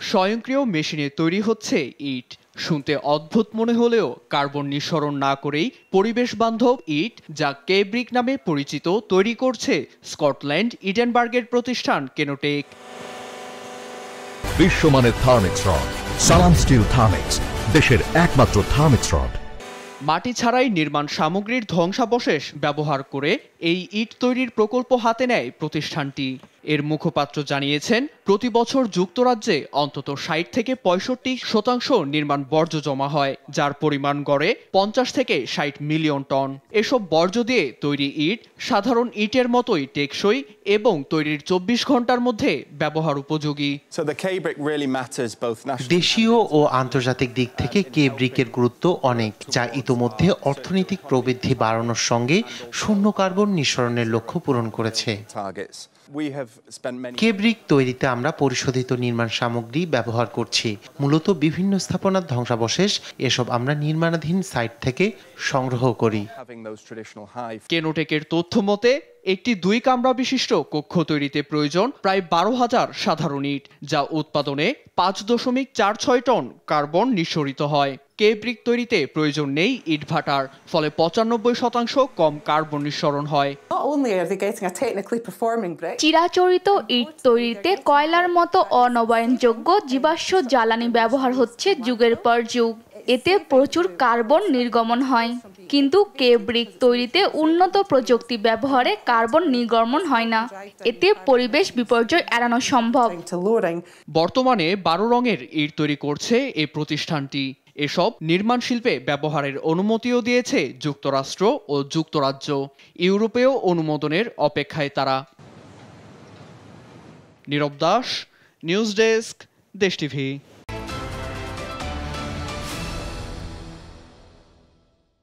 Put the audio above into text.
স্বয়ংক্রিয় মেশিনে তৈরি হচ্ছে ইট। শুনতে অদ্ভুত মনে হলেও কার্বন নিঃসরণ না করেই পরিবেশ বান্ধব ইট, যা কে ব্রিক নামে পরিচিত, তৈরি করছে স্কটল্যান্ড ইডেনবার্গের প্রতিষ্ঠান কেনোটেক। বিশ্বমানের থার্মিক্স রড, সালাম স্টিল থার্মিক্স, দেশের একমাত্র থার্মিক্স রড। মাটি ছাড়াই নির্মাণ সামগ্রীর ধ্বংসাবশেষ ব্যবহার করে এই ইট তৈরির প্রকল্প হাতে নেয় প্রতিষ্ঠানটি। এর মুখপাত্র জানিয়েছেন, প্রতি বছর যুক্তরাজ্যে অন্তত ৬০ থেকে ৬৫% নির্মাণ বর্জ্য জমা হয়, যার পরিমাণ গড়ে ৫০ থেকে ৬০ মিলিয়ন টন। এসব বর্জ্য দিয়ে তৈরি ইট সাধারণ ইটের মতোই টেকসই এবং তৈরির ২৪ ঘন্টার মধ্যে ব্যবহার উপযোগী। দেশীয় ও আন্তর্জাতিক দিক থেকে কে ব্রিকের গুরুত্ব অনেক, যা ইতোমধ্যে অর্থনৈতিক প্রবৃদ্ধি বাড়ানোর সঙ্গে শূন্য কার্বন নিঃসরণের লক্ষ্য পূরণ করেছে। কে ব্রিক তৈরিতে আমরা পরিশোধিত নির্মাণ সামগ্রী ব্যবহার করছি, মূলত বিভিন্ন স্থাপনার ধ্বংসাবশেষ। এসব আমরা নির্মাণাধীন সাইট থেকে সংগ্রহ করি। কেনোটেকের তথ্য মতে একটি ২ কামরা বিশিষ্ট কক্ষ তৈরিতে প্রয়োজন প্রায় ১২,০০০ সাধারণ ইট, যা উৎপাদনে ৫.৪৬ টন কার্বন নিঃসরিত হয়। কে ব্রিক তৈরিতে প্রয়োজন নেই ইট ভাটার, ফলে ৯৫% কম কার্বন নিঃসরণ হয়। চিরাচরিত ইট তৈরিতে কয়লার মতো অনবায়নযোগ্য জীবাশ্ম জ্বালানি ব্যবহার হচ্ছে যুগের পর যুগ। এতে প্রচুর কার্বন নির্গমন হয়, কিন্তু কে ব্রিক তৈরিতে উন্নত প্রযুক্তি ব্যবহারে কার্বন নির্গমন হয় না। এতে পরিবেশ বিপর্যয় এড়ানো সম্ভব। বর্তমানে ১২ রঙের ইট তৈরি করছে এই প্রতিষ্ঠানটি। এসব নির্মাণ শিল্পে ব্যবহারের অনুমতিও দিয়েছে যুক্তরাষ্ট্র ও যুক্তরাজ্য। ইউরোপেও অনুমোদনের অপেক্ষায় তারা। নীরব দাস, নিউজ ডেস্ক, দেশ টিভি।